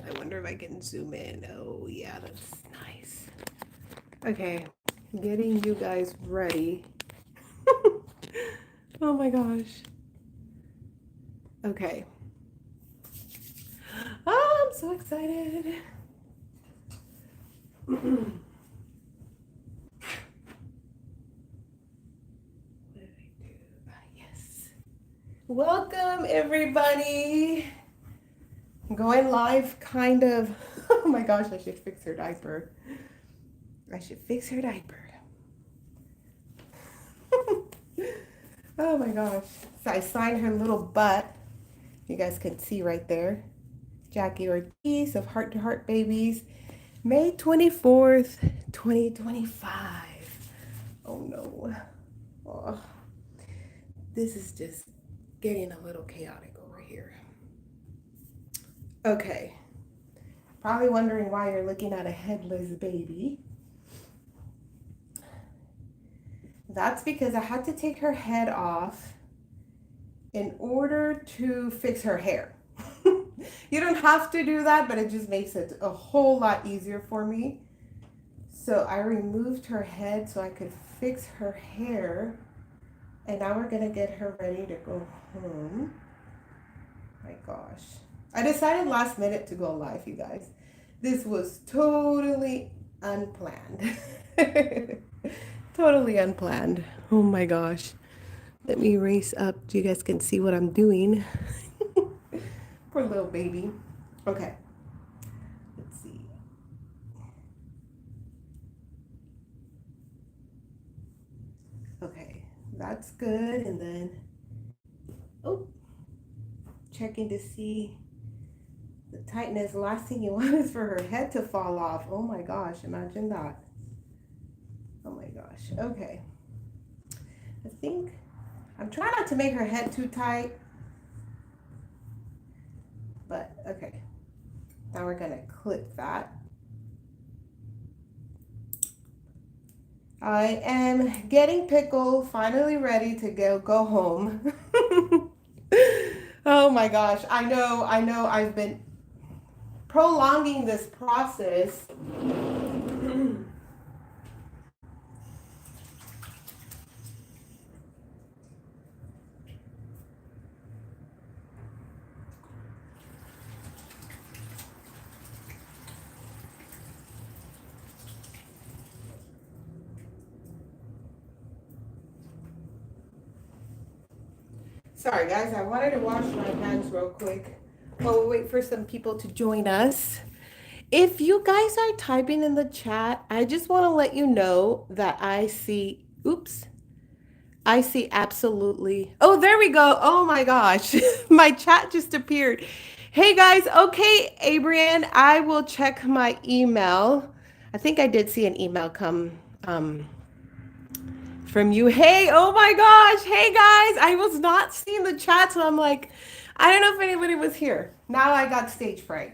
I wonder if I can zoom in. Oh, yeah, that's nice. Okay, getting you guys ready. Oh my gosh. Okay. Oh, I'm so excited. What did I do? Yes. Welcome, everybody. I'm going live, kind of. Oh my gosh, I should fix her diaper. I should fix her diaper. Oh my gosh. So I signed her little butt. You guys can see right there. Jackie Ortiz of Heart to Heart Babies, May 24th, 2025. Oh no. Oh, this is just getting a little chaotic over here. Okay. Probably wondering why you're looking at a headless baby. That's because I had to take her head off in order to fix her hair. You don't have to do that, but it just makes it a whole lot easier for me. So I removed her head so I could fix her hair. And now we're gonna get her ready to go home. My gosh. I decided last minute to go live, you guys. This was totally unplanned. Totally unplanned. Oh my gosh. Let me raise up so you guys can see what I'm doing. Poor little baby. Okay. Let's see. Okay. That's good. And then, oh, checking to see the tightness. Last thing you want is for her head to fall off. Oh my gosh. Imagine that. Oh my gosh. Okay. I think I'm trying not to make her head too tight. But okay. Now we're going to clip that. I am getting Pickle finally ready to go home. Oh my gosh. I know. I've been prolonging this process. Sorry, guys. I wanted to wash my hands real quick while we wait for some people to join us. If you guys are typing in the chat, I just want to let you know that I see, oops, I see absolutely. Oh, there we go. Oh my gosh. My chat just appeared. Hey guys. Okay, Abrian, I will check my email. I think I did see an email come from you. Hey, oh my gosh. Hey guys. I was not seeing the chat, so I'm like, I don't know if anybody was here. Now I got stage fright.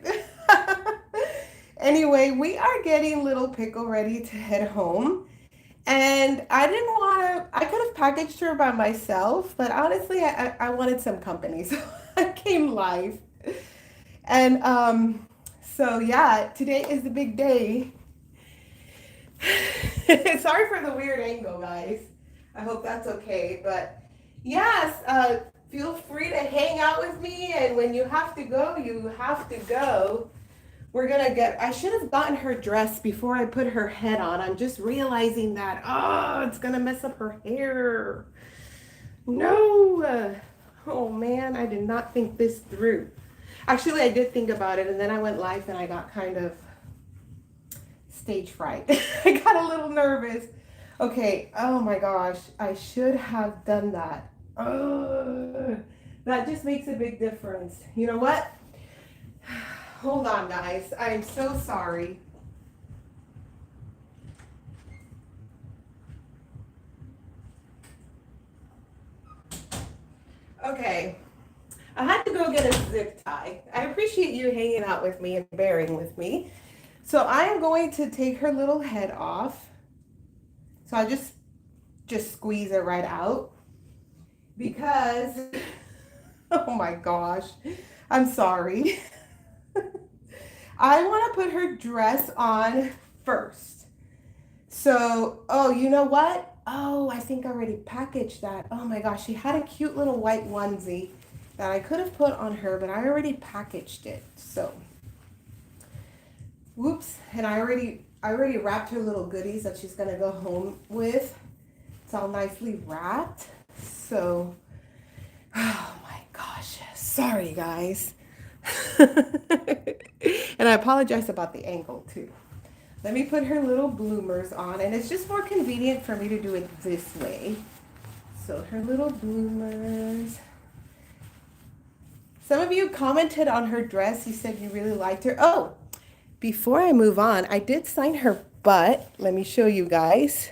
Anyway, we are getting little Pickle ready to head home. And I didn't want to, I could have packaged her by myself, but honestly, I wanted some company. So I came live. And so, yeah, today is the big day. Sorry for the weird angle, guys. I hope that's okay. But yes, feel free to hang out with me. And when you have to go, you have to go. We're gonna get, I should have gotten her dressed before I put her head on. I'm just realizing that, oh, it's gonna mess up her hair. No. Oh man, I did not think this through. Actually, I did think about it, and then I went live and I got kind of stage fright. I got a little nervous. Okay, oh my gosh, I should have done that. That just makes a big difference. You know what? Hold on, guys. I am so sorry. Okay. I had to go get a zip tie. I appreciate you hanging out with me and bearing with me. So I am going to take her little head off. So I just squeeze it right out because oh my gosh. I'm sorry. I want to put her dress on first. So, oh, you know what? Oh, I think I already packaged that. Oh my gosh, she had a cute little white onesie that I could have put on her, but I already packaged it. So, whoops. And I already wrapped her little goodies that she's gonna go home with. It's all nicely wrapped. So, oh my gosh. Sorry, guys. And I apologize about the angle too. Let me put her little bloomers on, and it's just more convenient for me to do it this way. So her little bloomers. Some of you commented on her dress. You said you really liked her. Oh, before I move on, I did sign her butt. Let me show you guys.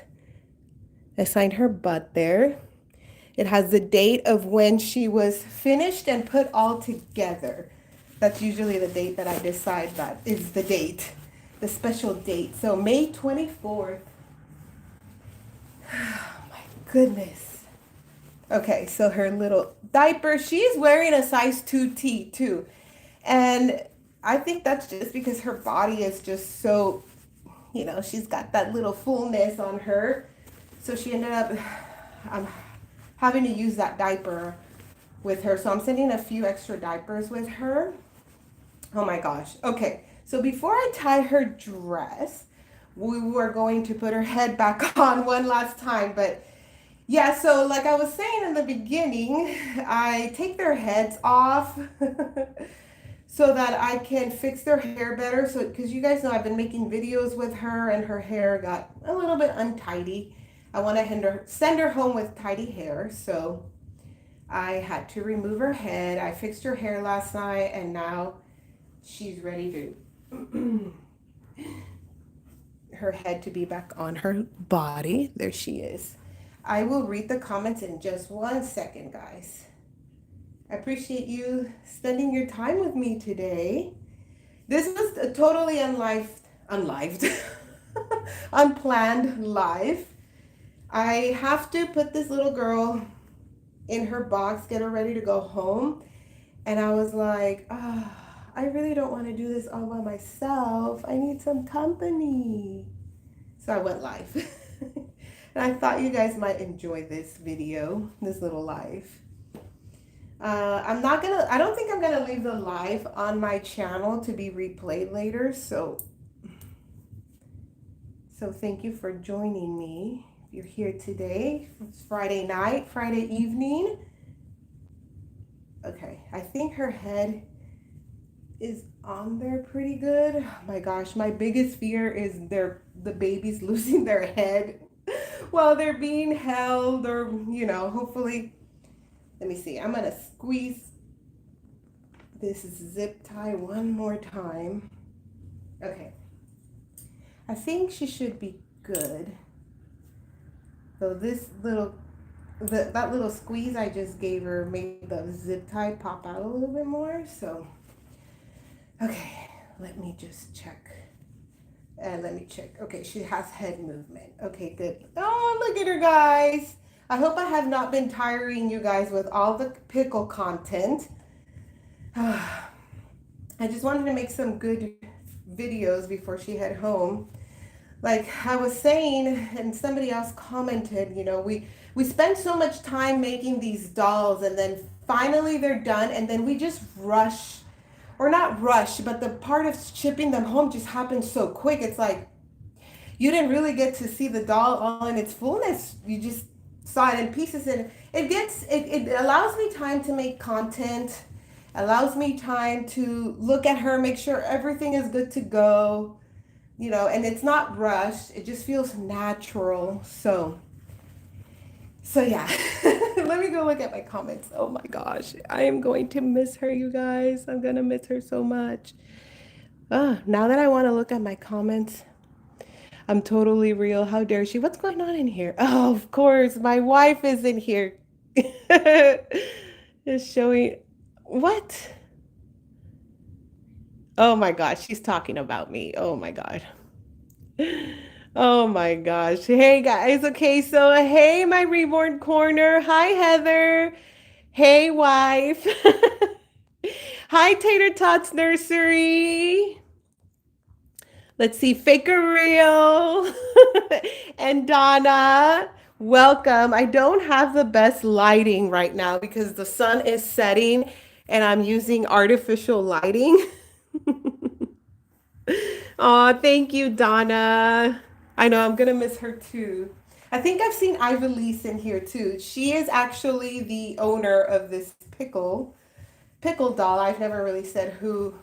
I signed her butt there. It has the date of when she was finished and put all together. That's usually the date that I decide that is the date, the special date. So May 24th. Oh my goodness. Okay, so her little diaper, she's wearing a size 2T too. And I think that's just because her body is just so, she's got that little fullness on her. So she ended up having to use that diaper with her. So I'm sending a few extra diapers with her. Oh my gosh. Okay. So before I tie her dress, we were going to put her head back on one last time. But yeah, so like I was saying in the beginning, I take their heads off so that I can fix their hair better. So, because you guys know I've been making videos with her and her hair got a little bit untidy. I want to send her home with tidy hair. So I had to remove her head. I fixed her hair last night, and now she's ready to her head to be back on her body. There she is. I will read the comments in just 1 second, guys. I appreciate you spending your time with me today. This was a totally unplanned live. I have to put this little girl in her box, get her ready to go home. And I was like, I really don't want to do this all by myself. I need some company. So I went live. And I thought you guys might enjoy this video, this little live. I don't think I'm gonna leave the live on my channel to be replayed later. So thank you for joining me. If you're here today, it's Friday night, Friday evening. Okay, I think her head is on there pretty good. Oh my gosh, my biggest fear is the babies losing their head while they're being held, or hopefully. Let me see. I'm gonna squeeze this zip tie one more time. Okay, I think she should be good. So this that little squeeze I just gave her made the zip tie pop out a little bit more. So okay, let me just check. Let me check. Okay, she has head movement. Okay, good. Oh, look at her, guys. I hope I have not been tiring you guys with all the pickle content. I just wanted to make some good videos before she head home. Like I was saying, and somebody else commented, we spend so much time making these dolls, and then finally they're done, and then we just rush. Or not rush, but the part of shipping them home just happens so quick. It's like you didn't really get to see the doll all in its fullness. You just saw it in pieces, and it allows me time to make content, allows me time to look at her, make sure everything is good to go, and it's not rushed. It just feels natural. So yeah. Let me go look at my comments. Oh my gosh. I am going to miss her, you guys. I'm going to miss her so much. Now that I want to look at my comments, I'm totally real. How dare she? What's going on in here? Oh, of course. My wife is in here. Is showing. What? Oh my gosh. She's talking about me. Oh my God. Oh my gosh. Hey guys. Okay, so hey, my reborn corner. Hi, Heather. Hey, wife. Hi, Tater Tots Nursery. Let's see, Faker Real and Donna. Welcome. I don't have the best lighting right now because the sun is setting and I'm using artificial lighting. Oh, thank you, Donna. I know I'm gonna miss her too. I think I've seen Ivelisse in here too. She is actually the owner of this pickle doll. I've never really said who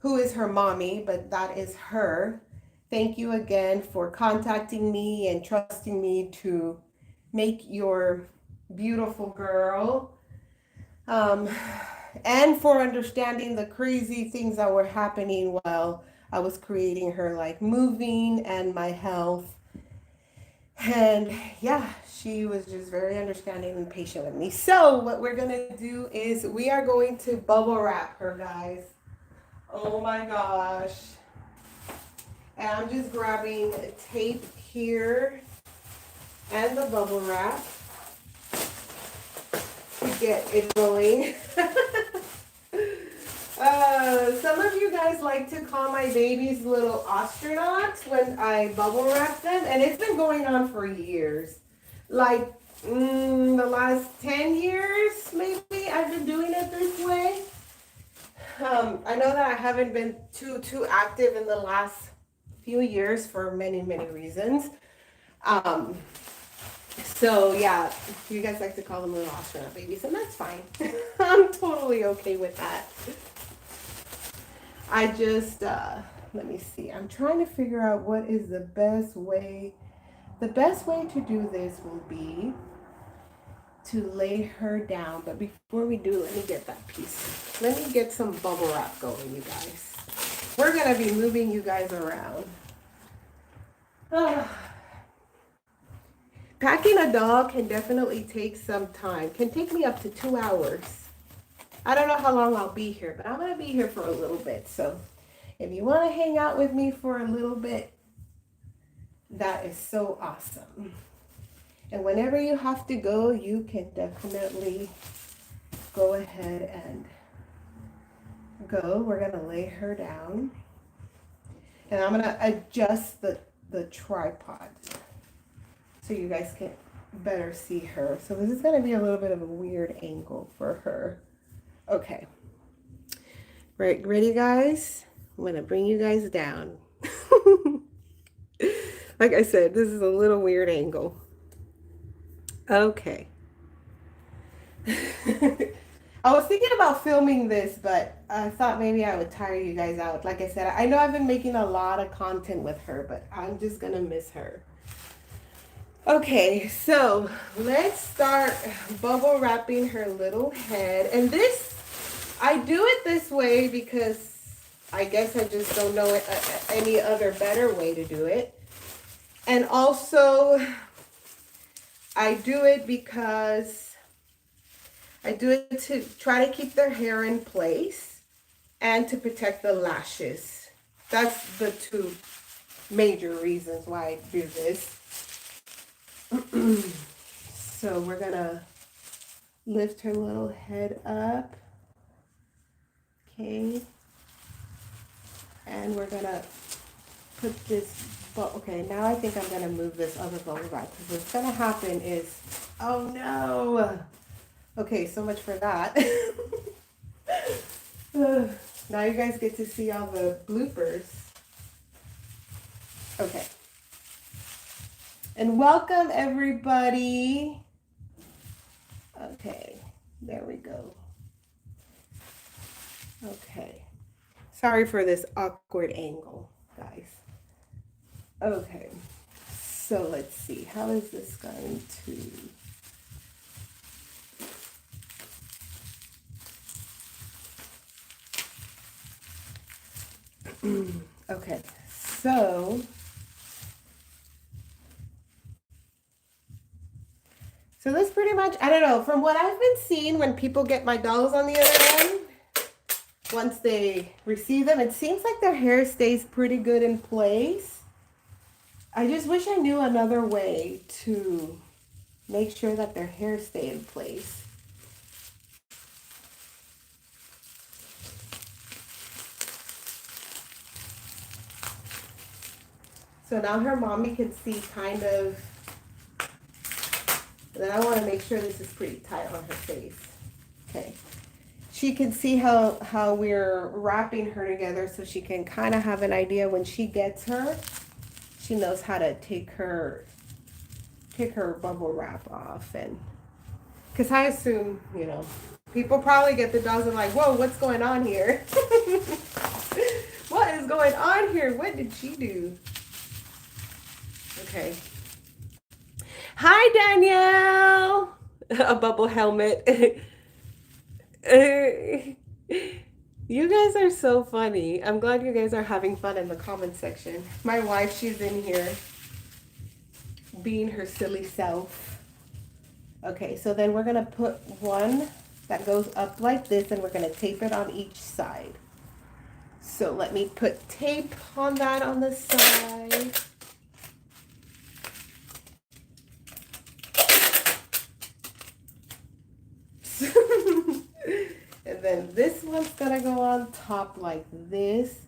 is her mommy, but that is her. Thank you again for contacting me and trusting me to make your beautiful girl. Um, and for understanding the crazy things that were happening while I was creating her, like moving and my health. And yeah, she was just very understanding and patient with me. So, what we're gonna do is we are going to bubble wrap her, guys. Oh my gosh. And I'm just grabbing tape here and the bubble wrap to get it going. Some of you guys like to call my babies little astronauts when I bubble wrap them, and it's been going on for years. Like the last 10 years, maybe, I've been doing it this way. I know that I haven't been too active in the last few years for many reasons. Um, so yeah, you guys like to call them little astronaut babies, and that's fine. I'm totally okay with that. I just let me see. I'm trying to figure out what is the best way. The best way to do this will be to lay her down. But before we do, let me get that piece. Let me get some bubble wrap going, you guys. We're gonna be moving you guys around. Packing a doll can definitely take some time. Can take me up to 2 hours. I don't know how long I'll be here, but I'm gonna be here for a little bit. So if you want to hang out with me for a little bit, that is so awesome. And whenever you have to go, you can definitely go ahead and go. We're gonna lay her down. And I'm gonna adjust the tripod so you guys can better see her. So this is gonna be a little bit of a weird angle for her. Okay. Right, ready guys? I'm gonna bring you guys down. Like I said, this is a little weird angle. Okay. I was thinking about filming this, but I thought maybe I would tire you guys out. Like I said, I know I've been making a lot of content with her, but I'm just gonna miss her. Okay, so let's start bubble wrapping her little head. And this, I do it this way because I guess I just don't know any other better way to do it. And also, I do it because I do it to try to keep their hair in place and to protect the lashes. That's the two major reasons why I do this. So we're gonna lift her little head up. Okay. And we're gonna put this, okay, now I think I'm gonna move this other bubble wrap because what's gonna happen is, oh no. Okay, so much for that. Now you guys get to see all the bloopers. Okay. And welcome everybody. Okay, there we go. Okay. Sorry for this awkward angle, guys. Okay, so let's see. How is this going to... Okay, so this pretty much, I don't know, from what I've been seeing when people get my dolls on the other end, once they receive them, it seems like their hair stays pretty good in place. I just wish I knew another way to make sure that their hair stay in place. So now her mommy can see kind of, and then I want to make sure this is pretty tight on her face. Okay. She can see how we're wrapping her together, so she can kind of have an idea when she gets her. She knows how to take her bubble wrap off. And because I assume, you know, people probably get the dolls and like, whoa, what's going on here? What is going on here? What did she do? Okay. Hi, Danielle. A bubble helmet. You guys are so funny. I'm glad you guys are having fun in the comment section. My wife, she's in here being her silly self. Okay, so then we're gonna put one that goes up like this, and we're gonna tape it on each side. So let me put tape on that on the side. And then this one's gonna go on top like this.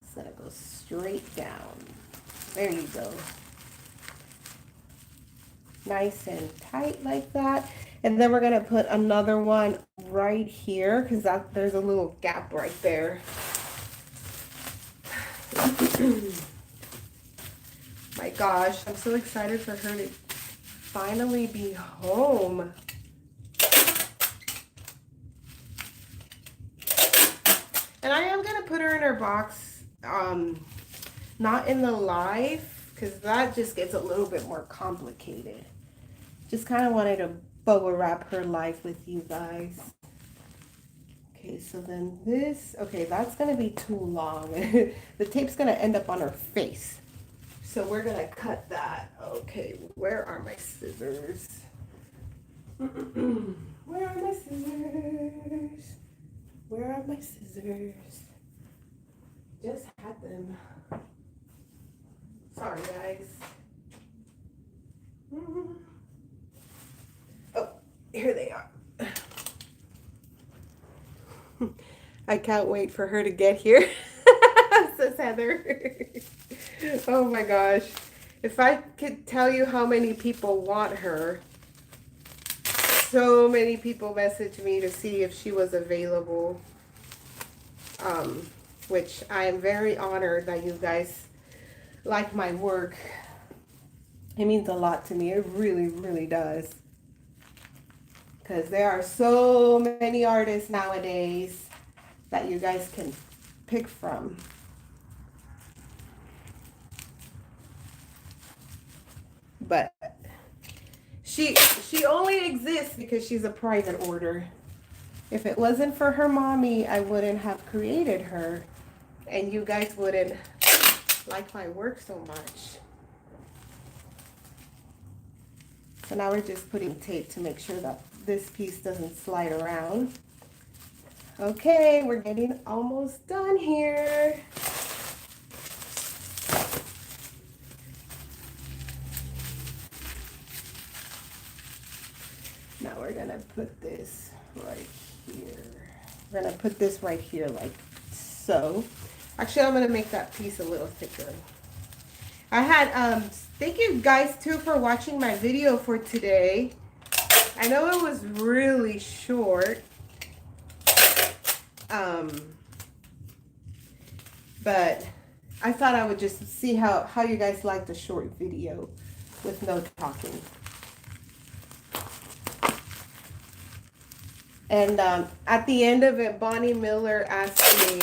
It's gonna go straight down. There you go. Nice and tight like that. And then we're gonna put another one right here, because there's a little gap right there. My gosh, I'm so excited for her to finally be home. And I am going to put her in her box, not in the live, because that just gets a little bit more complicated. Just kind of wanted to bubble wrap her life with you guys. Okay, so then this, okay, that's going to be too long. The tape's going to end up on her face. So we're going to cut that. Okay, where are my scissors? Where are my scissors? Where are my scissors? Just had them. Sorry, guys. Oh, here they are. I can't wait for her to get here, says Heather. Oh my gosh. If I could tell you how many people want her. So many people messaged me to see if she was available, which I am very honored that you guys like my work. It means a lot to me. It really, really does. Because there are so many artists nowadays that you guys can pick from. But she only exists because she's a private order. If it wasn't for her mommy, I wouldn't have created her. And you guys wouldn't like my work so much. So now we're just putting tape to make sure that this piece doesn't slide around. Okay, we're getting almost done here. Now we're gonna put this right here. We're gonna put this right here like so. Actually, I'm gonna make that piece a little thicker. I had, thank you guys too for watching my video for today. I know it was really short. But I thought I would just see how you guys liked the short video with no talking. And at the end of it, Bonnie Miller asked me,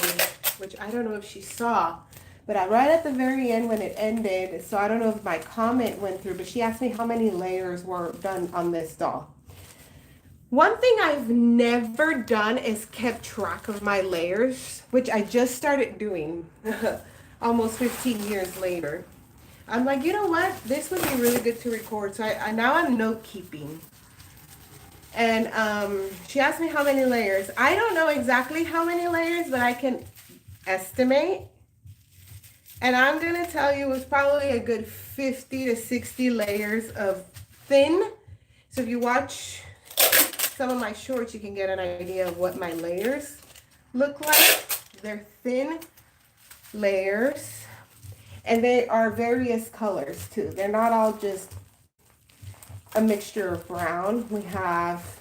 which I don't know if she saw, but right at the very end when it ended, so I don't know if my comment went through, but she asked me how many layers were done on this doll. One thing I've never done is kept track of my layers, which I just started doing almost 15 years later. I'm like, you know what? This would be really good to record. So now I'm note keeping. And she asked me how many layers. I don't know exactly how many layers, but I can estimate. And I'm going to tell you it was probably a good 50 to 60 layers of thin. So if you watch some of my shorts, you can get an idea of what my layers look like. They're thin layers. And they are various colors too. They're not all just a mixture of brown. We have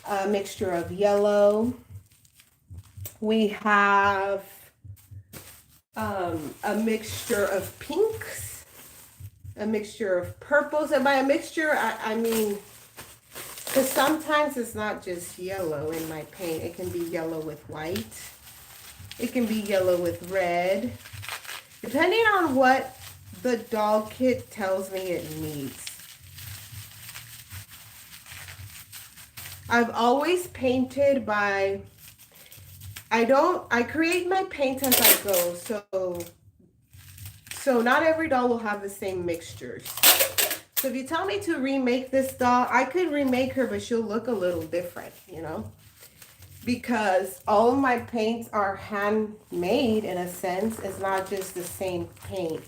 a mixture of yellow. We have a mixture of pinks, a mixture of purples. And by a mixture, I mean, because sometimes it's not just yellow in my paint. It can be yellow with white. It can be yellow with red. Depending on what the doll kit tells me it needs. I've always painted by, I create my paints as I go. So not every doll will have the same mixtures. So if you tell me to remake this doll, I could remake her, but she'll look a little different, you know? Because all of my paints are handmade in a sense. It's not just the same paint.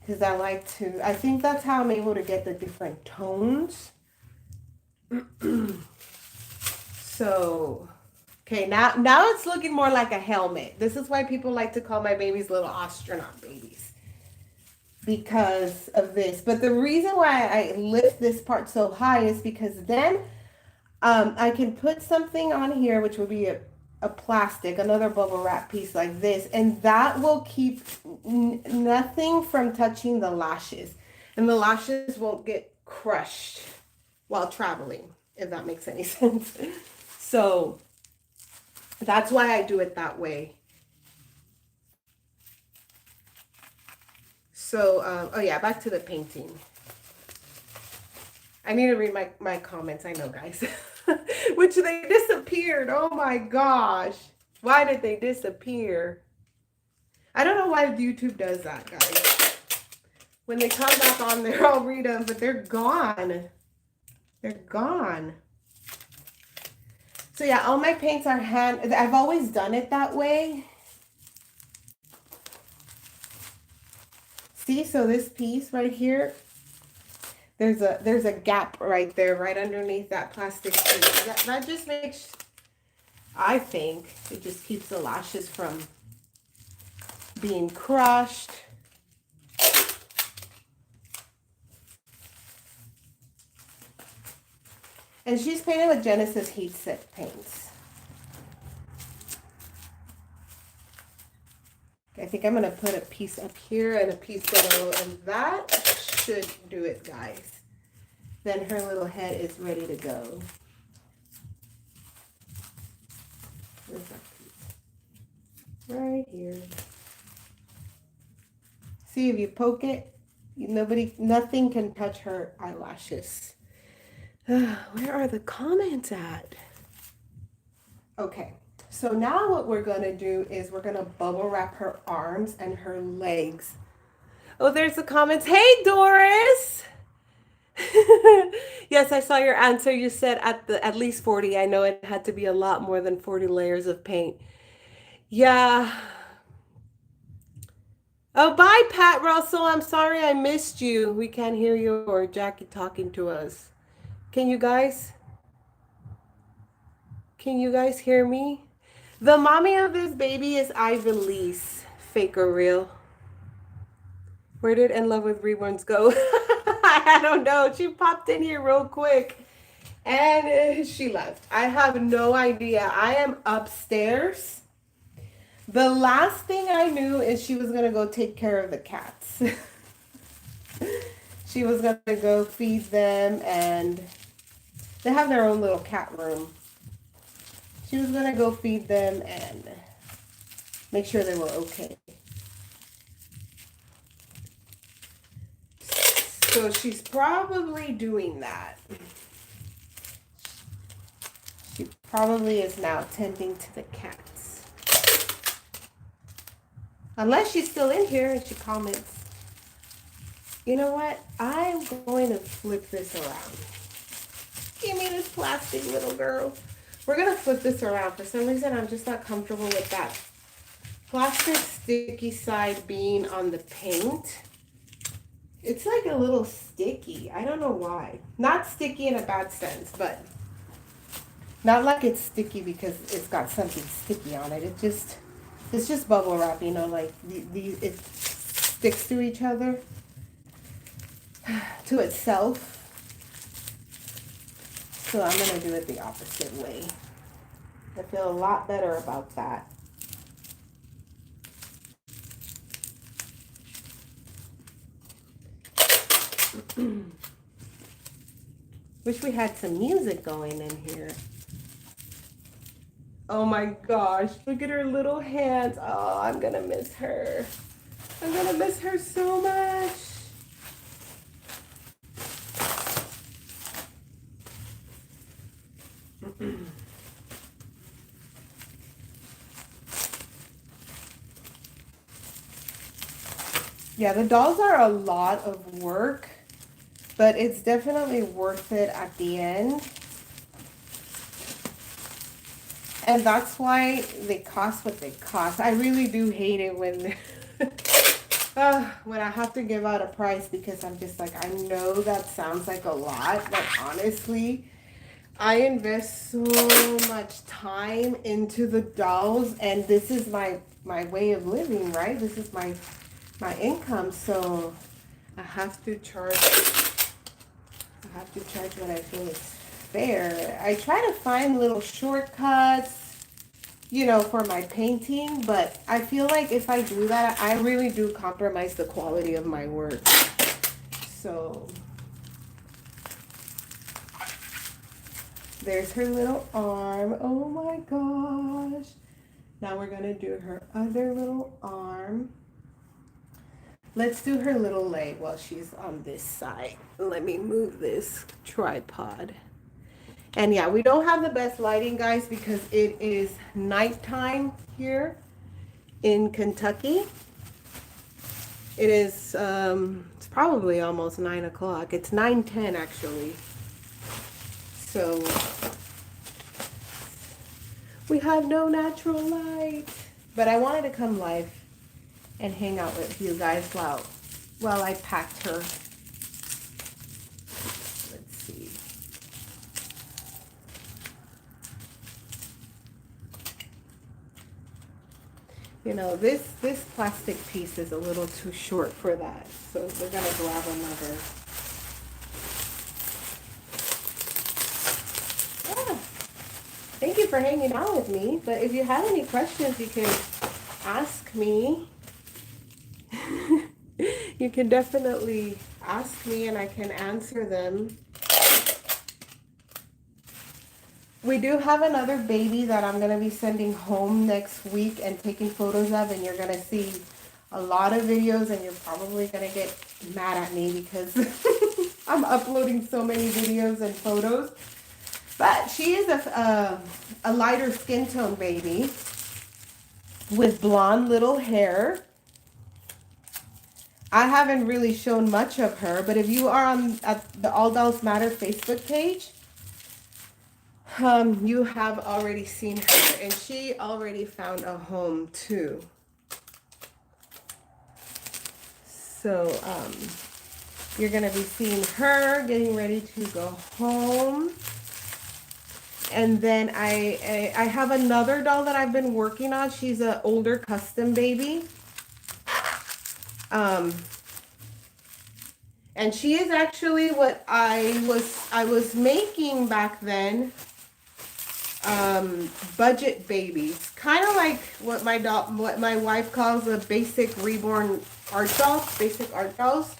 Because I think that's how I'm able to get the different tones. So, okay, now it's looking more like a helmet. This is why people like to call my babies little astronaut babies. Because of this. But the reason why I lift this part so high is because then I can put something on here, which would be a plastic, another bubble wrap piece like this, and that will keep nothing from touching the lashes. And the lashes won't get crushed while traveling, if that makes any sense. So that's why I do it that way. So, oh yeah, back to the painting. I need to read my comments, I know, guys. Which they disappeared. Oh my gosh. Why did they disappear? I don't know why YouTube does that, guys. When they come back on there, I'll read them, but they're gone. They're gone. So yeah, all my paints are hand. I've always done it that way. See, so this piece right here, there's a gap right there, right underneath that plastic piece. That just makes, I think, it just keeps the lashes from being crushed. And she's painted with Genesis Heat Set paints. I think I'm going to put a piece up here and a piece below, and that should do it, guys. Then her little head is ready to go. Where's that piece? Right here. See, if you poke it, nothing can touch her eyelashes. Where are the comments at? Okay. So now what we're going to do is we're going to bubble wrap her arms and her legs. Oh, there's the comments. Hey, Doris. Yes, I saw your answer. You said at least 40. I know it had to be a lot more than 40 layers of paint. Yeah. Oh, bye, Pat Russell. I'm sorry I missed you. We can't hear you or Jackie talking to us. Can you guys hear me? The mommy of this baby is Ivelisse, fake or real. Where did In Love with Reborns go? I don't know. She popped in here real quick and she left. I have no idea. I am upstairs. The last thing I knew is she was going to go take care of the cats. She was going to go feed them, and they have their own little cat room. She was going to go feed them and make sure they were okay. So she's probably doing that. She probably is now tending to the cats. Unless she's still in here and she comments. You know what? I'm going to flip this around. Give me this plastic, little girl. We're going to flip this around. For some reason, I'm just not comfortable with that plastic sticky side being on the paint. It's like a little sticky. I don't know why. Not sticky in a bad sense, but not like it's sticky because it's got something sticky on it. It's just bubble wrap, you know, like it's sticks to each other, to itself. So I'm going to do it the opposite way. I feel a lot better about that. Wish we had some music going in here. Oh my gosh, look at her little hands. Oh, I'm gonna miss her. I'm gonna miss her so much. Yeah, the dolls are a lot of work, but it's definitely worth it at the end. And that's why they cost what they cost. I really do hate it when I have to give out a price, because I'm just like, I know that sounds like a lot, but honestly, I invest so much time into the dolls, and this is my way of living, right? This is my income, so I have to charge what I feel is fair. I try to find little shortcuts, you know, for my painting, but I feel like if I do that, I really do compromise the quality of my work. So there's her little arm. Oh my gosh. Now we're gonna do her other little arm. Let's do her little leg while she's on this side. Let me move this tripod. And yeah, we don't have the best lighting, guys, because it is nighttime here in Kentucky. It is, it's probably almost 9 o'clock. It's 9:10 actually. So we have no natural light. But I wanted to come live and hang out with you guys while I packed her. Let's see. You know, this plastic piece is a little too short for that, so we're gonna grab another. Yeah. Thank you for hanging out with me. But if you have any questions, you can ask me. You can definitely ask me and I can answer them. We do have another baby that I'm going to be sending home next week and taking photos of, and you're going to see a lot of videos, and you're probably going to get mad at me because I'm uploading so many videos and photos. But she is a lighter skin tone baby with blonde little hair. I haven't really shown much of her, but if you are at the All Dolls Matter Facebook page, you have already seen her, and she already found a home too. So you're gonna be seeing her getting ready to go home. And then I have another doll that I've been working on. She's an older custom baby. And she is actually what I was making back then. Budget babies, kind of like what my wife calls a basic reborn art dolls, basic art dolls.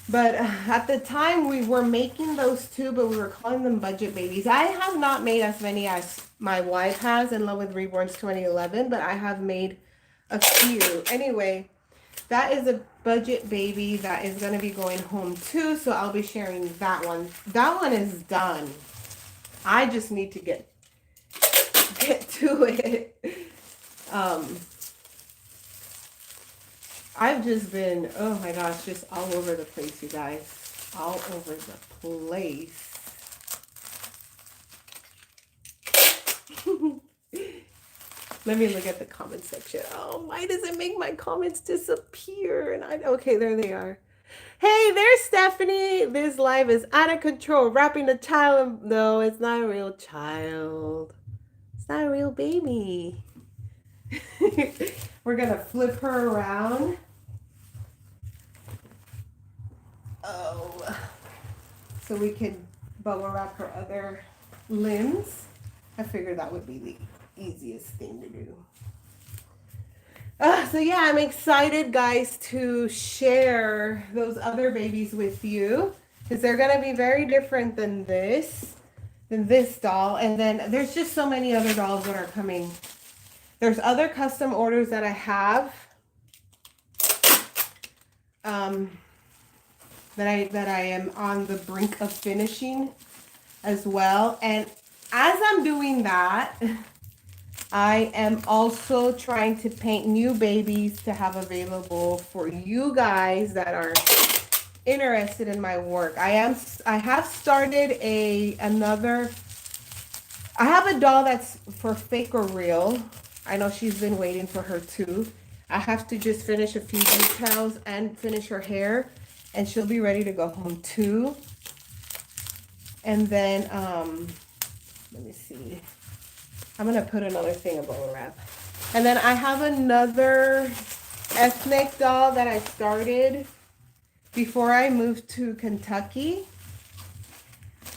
But at the time we were making those too, but we were calling them budget babies. I have not made as many as my wife has in Love with Reborns 2011, but I have made a few. Anyway, that is a budget baby that is going to be going home too, so I'll be sharing that one. That one is done. I just need to get to it. I've just been, oh my gosh, just all over the place, you guys. All over the place. Let me look at the comment section. Oh, why does it make my comments disappear? And okay, there they are. Hey, there's Stephanie. This live is out of control. Wrapping a child. No, it's not a real child. It's not a real baby. We're going to flip her around. so we could bubble wrap her other limbs. I figured that would be the easiest thing to do. So yeah, I'm excited, guys, to share those other babies with you because they're gonna be very different than this doll. And then there's just so many other dolls that are coming. There's other custom orders that I have that I am on the brink of finishing as well. And as I'm doing that, I am also trying to paint new babies to have available for you guys that are interested in my work. I have started another. I have a doll that's for fake or real. I know she's been waiting for her too. I have to just finish a few details and finish her hair, and she'll be ready to go home too. And then let me see. I'm gonna put another thing of bubble wrap. And then I have another ethnic doll that I started before I moved to Kentucky.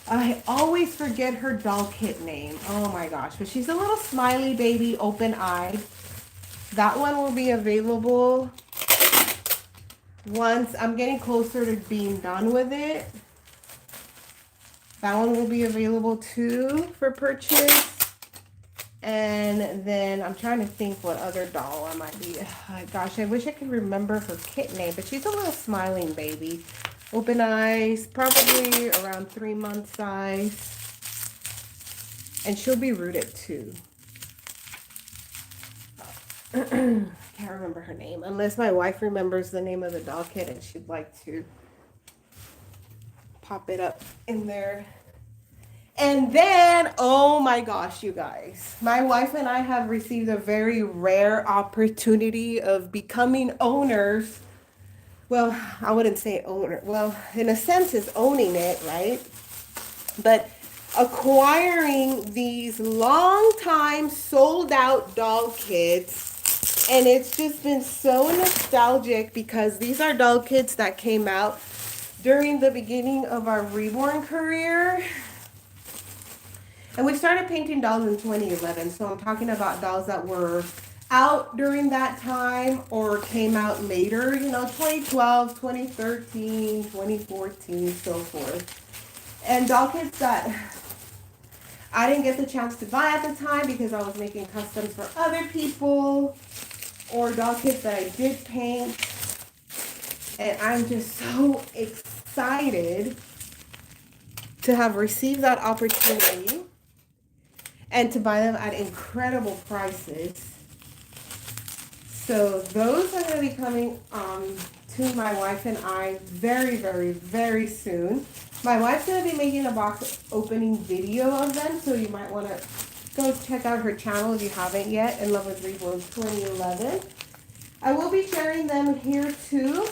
I always forget her doll kit name. Oh my gosh, but she's a little smiley baby, open-eyed. That one will be available once I'm getting closer to being done with it. That one will be available too for purchase. And then I'm trying to think what other doll I might be. Oh, gosh, I wish I could remember her kit name, but she's a little smiling baby. Open eyes, probably around 3 month size. And she'll be rooted too. Can't remember her name, unless my wife remembers the name of the doll kit and she'd like to pop it up in there. And then, oh my gosh, you guys, my wife and I have received a very rare opportunity of becoming owners. Well, I wouldn't say owner. Well, in a sense, it's owning it, right? But acquiring these long time sold out doll kits. And it's just been so nostalgic because these are doll kits that came out during the beginning of our reborn career. And we started painting dolls in 2011. So I'm talking about dolls that were out during that time or came out later, 2012, 2013, 2014, so forth. And doll kits that I didn't get the chance to buy at the time because I was making customs for other people, or doll kits that I did paint. And I'm just so excited to have received that opportunity and to buy them at incredible prices. So those are going to be coming to my wife and I very, very, very soon. My wife's going to be making a box opening video of them, so you might want to go check out her channel if you haven't yet, In Love with Reborn 2011. I will be sharing them here too,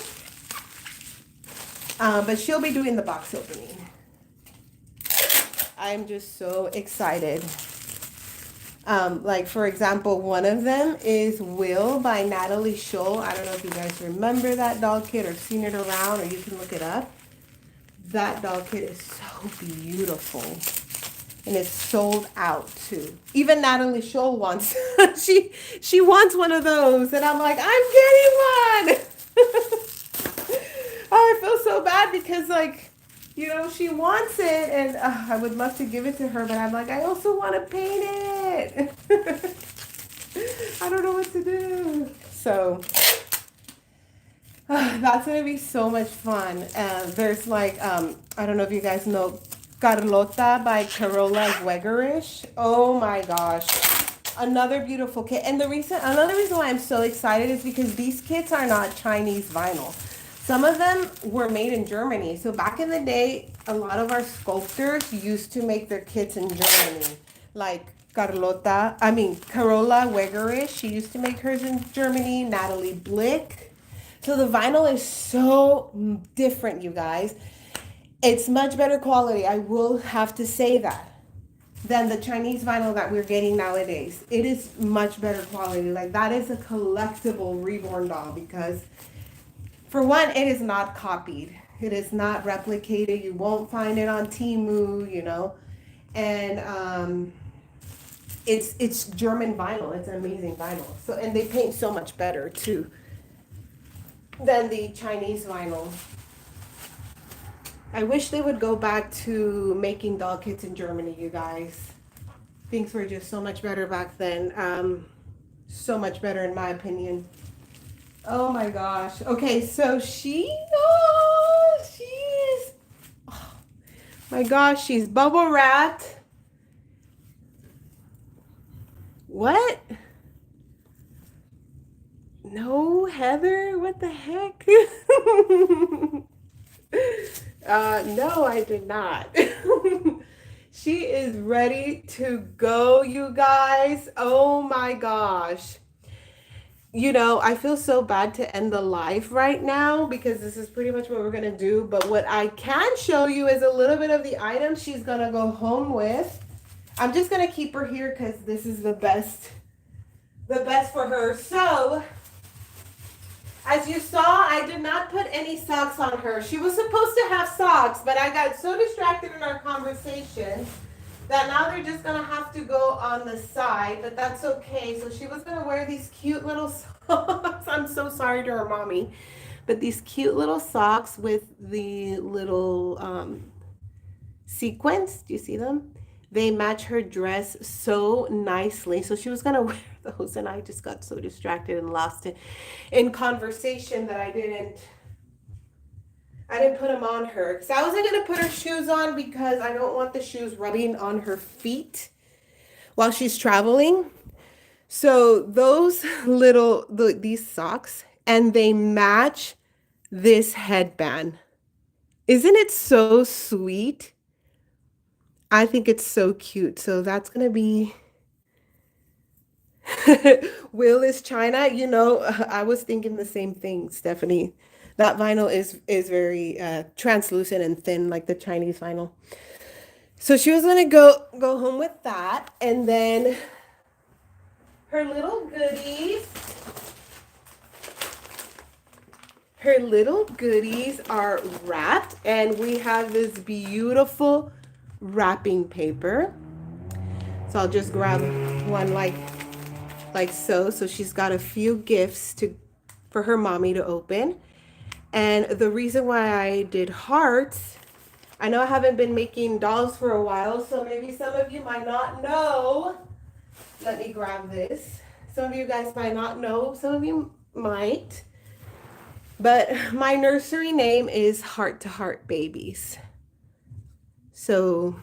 but she'll be doing the box opening. I'm just so excited. Like, for example, one of them is Will by Natalie Scholl. I don't know if you guys remember that doll kit or seen it around, or you can look it up. That doll kit is so beautiful. And it's sold out too. Even Natalie Scholl wants, she wants one of those. And I'm like, I'm getting one. Oh, I feel so bad because, like, she wants it, and I would love to give it to her, but I'm like, I also want to paint it. I don't know what to do. So that's going to be so much fun. There's like, I don't know if you guys know Carlota by Carola Wegerish. Oh my gosh. Another beautiful kit. And another reason why I'm so excited is because these kits are not Chinese vinyl. Some of them were made in Germany. So back in the day, a lot of our sculptors used to make their kits in Germany. Like Carola Wegerish, she used to make hers in Germany. Natalie Blick. So the vinyl is so different, you guys. It's much better quality, I will have to say that, than the Chinese vinyl that we're getting nowadays. It is much better quality. Like, that is a collectible reborn doll because, for one, it is not copied. It is not replicated. You won't find it on Temu, you know. And it's German vinyl. It's an amazing vinyl. So and they paint so much better too than the Chinese vinyl. I wish they would go back to making doll kits in Germany, you guys. Things were just so much better back then. So much better in my opinion. Oh my gosh. Okay, so she is, oh my gosh, she's bubble wrapped. What? No, Heather, what the heck? No, I did not. She is ready to go, you guys. Oh my gosh. You know, I feel so bad to end the live right now because this is pretty much what we're gonna do. But what I can show you is a little bit of the items she's gonna go home with. I'm just gonna keep her here because this is the best for her. So, as you saw, I did not put any socks on her. She was supposed to have socks, but I got so distracted in our conversation that now they're just gonna have to go on the side, but that's okay. So she was gonna wear these cute little socks. I'm so sorry to her mommy, but these cute little socks with the little sequins. Do you see them? They match her dress so nicely. So she was gonna wear those, and I just got so distracted and lost it in conversation that I didn't put them on her. Because I wasn't gonna put her shoes on because I don't want the shoes rubbing on her feet while she's traveling. So those these socks, and they match this headband. Isn't it so sweet? I think it's so cute. So that's gonna be Will is China. You know, I was thinking the same thing, Stephanie. That vinyl is very translucent and thin, like the Chinese vinyl. So she was gonna go home with that, and then her little goodies. Her little goodies are wrapped, and we have this beautiful wrapping paper. So I'll just grab one like so. So she's got a few gifts for her mommy to open. And the reason why I did hearts, I know I haven't been making dolls for a while, so maybe some of you might not know. Let me grab this. Some of you guys might not know, some of you might. But my nursery name is Heart to Heart Babies. So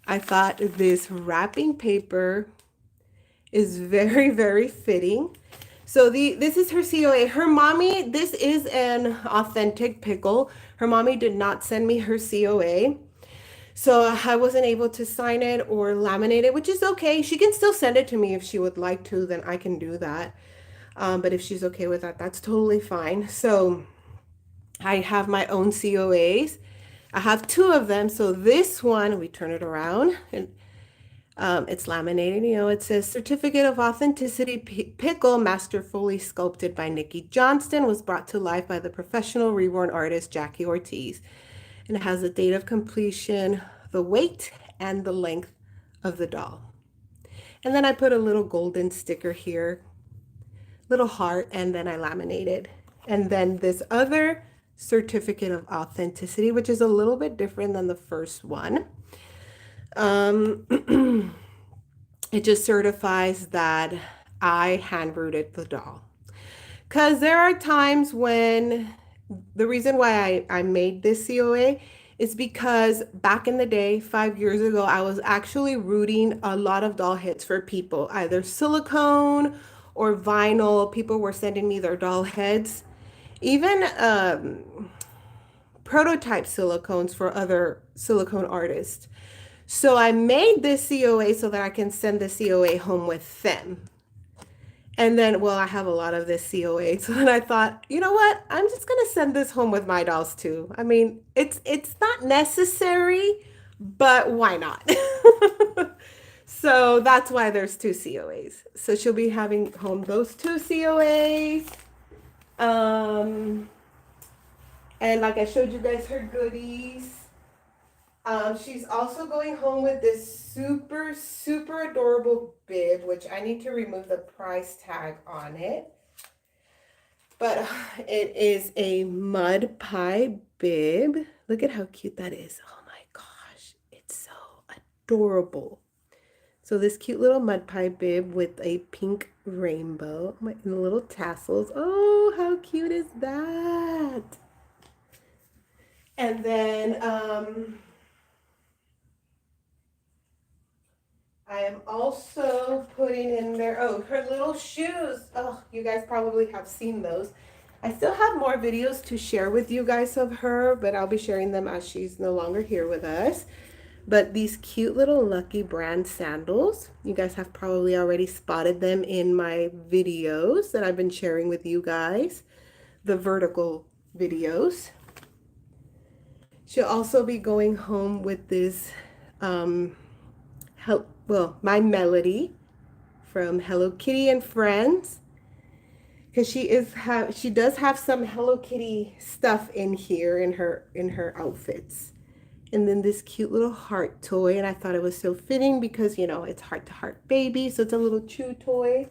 I thought this wrapping paper is very, very fitting. So this is her COA. Her mommy, this is an authentic pickle. Her mommy did not send me her COA. So I wasn't able to sign it or laminate it, which is okay. She can still send it to me if she would like to, then I can do that. But if she's okay with that, that's totally fine. So I have my own COAs. I have two of them. So this one, we turn it around and it's laminated. You know, it says Certificate of Authenticity Pickle, masterfully sculpted by Nikki Johnston, was brought to life by the professional reborn artist Jackie Ortiz. And it has the date of completion, the weight, and the length of the doll. And then I put a little golden sticker here, little heart, and then I laminated. And then this other Certificate of Authenticity, which is a little bit different than the first one. It just certifies that I hand rooted the doll. Because there are times when the reason why I made this COA is because back in the day, 5 years ago, I was actually rooting a lot of doll hits for people, either silicone or vinyl. People were sending me their doll heads, even prototype silicones for other silicone artists. So I made this COA so that I can send the COA home with them. And then, well, I have a lot of this COA. So then I thought, you know what? I'm just going to send this home with my dolls too. I mean, it's not necessary, but why not? So that's why there's two COAs. So she'll be having home those two COAs. And like I showed you guys her goodies. She's also going home with this super, super adorable bib, which I need to remove the price tag on it. But it is a mud pie bib. Look at how cute that is. Oh my gosh, it's so adorable. So this cute little mud pie bib with a pink rainbow and the little tassels. Oh, how cute is that? And then I am also putting in there, oh, her little shoes. Oh, you guys probably have seen those. I still have more videos to share with you guys of her, but I'll be sharing them as she's no longer here with us. But these cute little Lucky Brand sandals, you guys have probably already spotted them in my videos that I've been sharing with you guys, the vertical videos. She'll also be going home with this My Melody from Hello Kitty and Friends, because she does have some Hello Kitty stuff in here in her outfits. And then this cute little heart toy, and I thought it was so fitting because, you know, it's Heart to Heart Baby, so it's a little chew toy.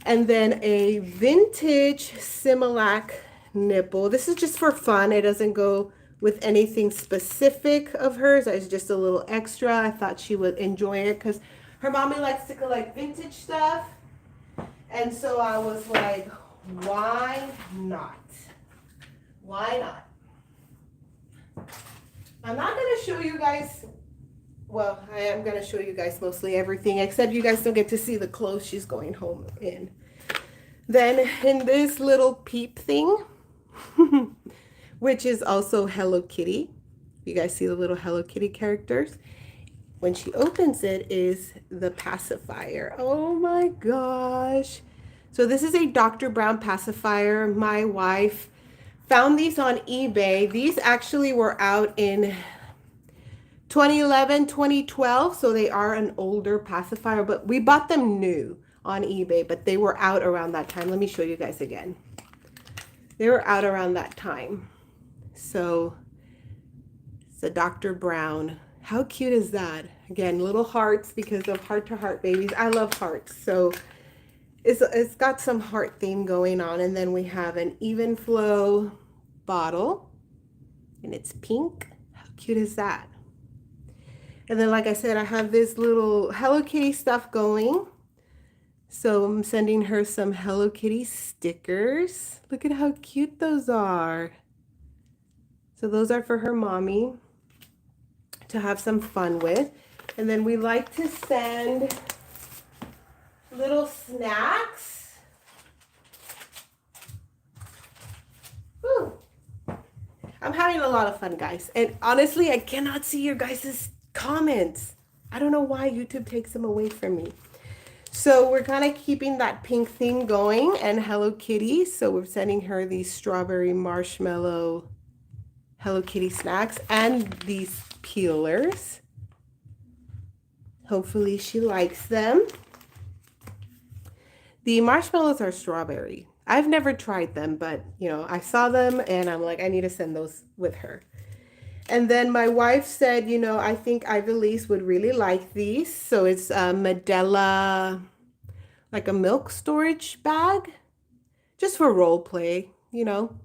And then a vintage Similac nipple. This is just for fun. It doesn't go with anything specific of hers. It's just a little extra. I thought she would enjoy it because her mommy likes to collect vintage stuff. And so I was like, why not? Why not? I'm not going to show you guys, well, I am going to show you guys mostly everything, except you guys don't get to see the clothes she's going home in. Then in this little peep thing, which is also Hello Kitty. You guys see the little Hello Kitty characters? When she opens it is the pacifier. Oh my gosh. So this is a Dr. Brown pacifier. My wife found these on eBay. These actually were out in 2011, 2012, so they are an older pacifier, but we bought them new on eBay, but they were out around that time. Let me show you guys again. They were out around that time. So it's a Dr. Brown. How cute is that? Again, little hearts because of Heart to Heart babies. I love hearts, so it's got some heart theme going on. And then we have an Even Flow bottle, and it's pink. How cute is that? And then, like I said, I have this little Hello Kitty stuff going. So I'm sending her some Hello Kitty stickers. Look at how cute those are. So those are for her mommy to have some fun with. And then we like to send little snacks. Whew. I'm having a lot of fun, guys. And honestly, I cannot see your guys' comments. I don't know why YouTube takes them away from me. So we're kind of keeping that pink thing going and Hello Kitty. So we're sending her these strawberry marshmallow Hello Kitty snacks and these peelers. Hopefully she likes them. The marshmallows are strawberry. I've never tried them, but you know, I saw them and I'm like, I need to send those with her. And then my wife said, you know, I think Ivelisse would really like these. So it's a Medela, like a milk storage bag, just for role play, you know,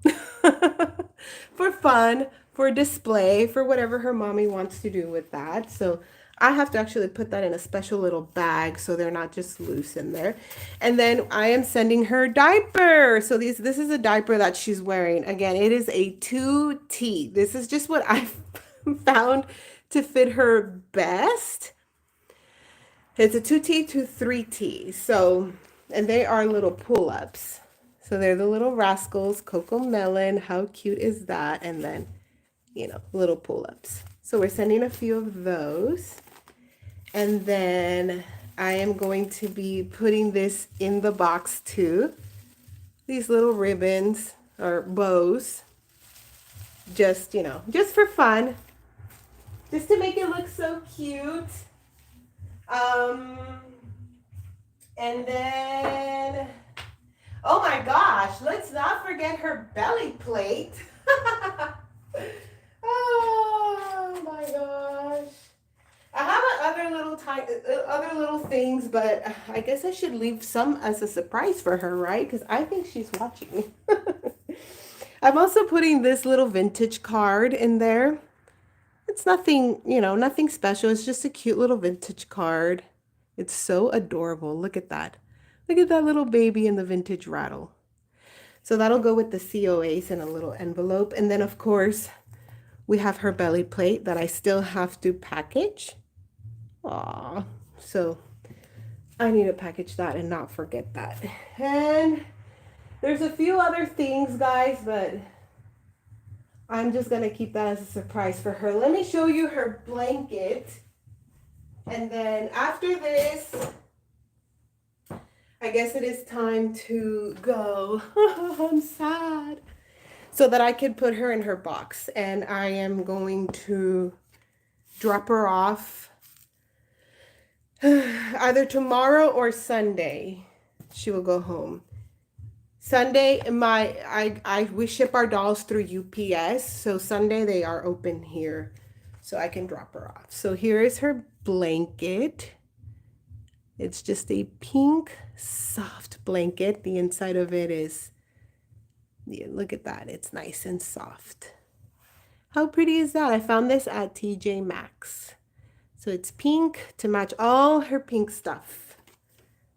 for fun, for display, for whatever her mommy wants to do with that. So I have to actually put that in a special little bag so they're not just loose in there. And then I am sending her diaper. So this is a diaper that she's wearing. Again, it is a 2T. This is just what I found to fit her best. It's a 2T to 3T. So, and they are little pull-ups. So they're the little rascals, Coco Melon. How cute is that? And then, you know, little pull-ups. So we're sending a few of those. And then I am going to be putting this in the box too. These little ribbons or bows. Just, you know, just for fun. Just to make it look so cute. And then, oh my gosh, let's not forget her belly plate. Oh my gosh. I have other little things, but I guess I should leave some as a surprise for her, right? Because I think she's watching. I'm also putting this little vintage card in there. It's nothing, nothing special. It's just a cute little vintage card. It's so adorable. Look at that. Look at that little baby in the vintage rattle. So that'll go with the COAs in a little envelope. And then, of course, we have her belly plate that I still have to package. Aw, so I need to package that and not forget that. And there's a few other things, guys, but I'm just going to keep that as a surprise for her. Let me show you her blanket. And then after this, I guess it is time to go. I'm sad. So that I can put her in her box. And I am going to drop her off either tomorrow or Sunday. She will go home. Sunday, we ship our dolls through UPS. So Sunday they are open here. So I can drop her off. So here is her blanket. It's just a pink, soft blanket. The inside of it is, yeah, look at that. It's nice and soft. How pretty is that? I found this at TJ Maxx. So it's pink to match all her pink stuff.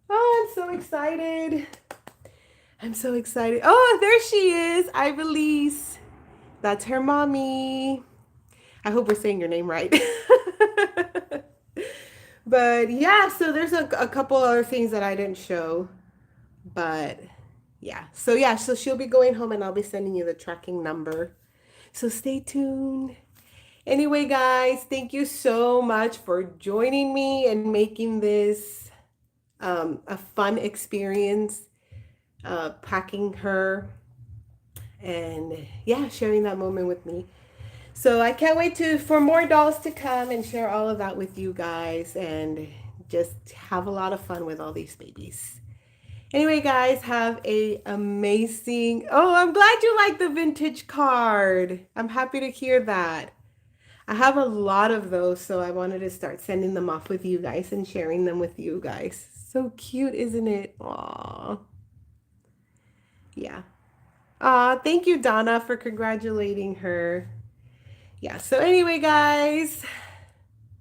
Oh, I'm so excited. I'm so excited. Oh, there she is. Ivelisse. That's her mommy. I hope we're saying your name right. But yeah, so there's a couple other things that I didn't show. But yeah. So she'll be going home and I'll be sending you the tracking number. So stay tuned. Anyway, guys, thank you so much for joining me and making this a fun experience, packing her and yeah, sharing that moment with me. So I can't wait for more dolls to come and share all of that with you guys and just have a lot of fun with all these babies. Anyway, guys, have a amazing... Oh, I'm glad you like the vintage card. I'm happy to hear that. I have a lot of those, so I wanted to start sending them off with you guys and sharing them with you guys. So cute, isn't it? Aww. Yeah. Aw, thank you, Donna, for congratulating her. Yeah, so anyway, guys,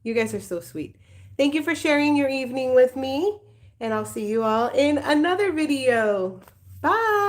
you guys are so sweet. Thank you for sharing your evening with me, and I'll see you all in another video. Bye.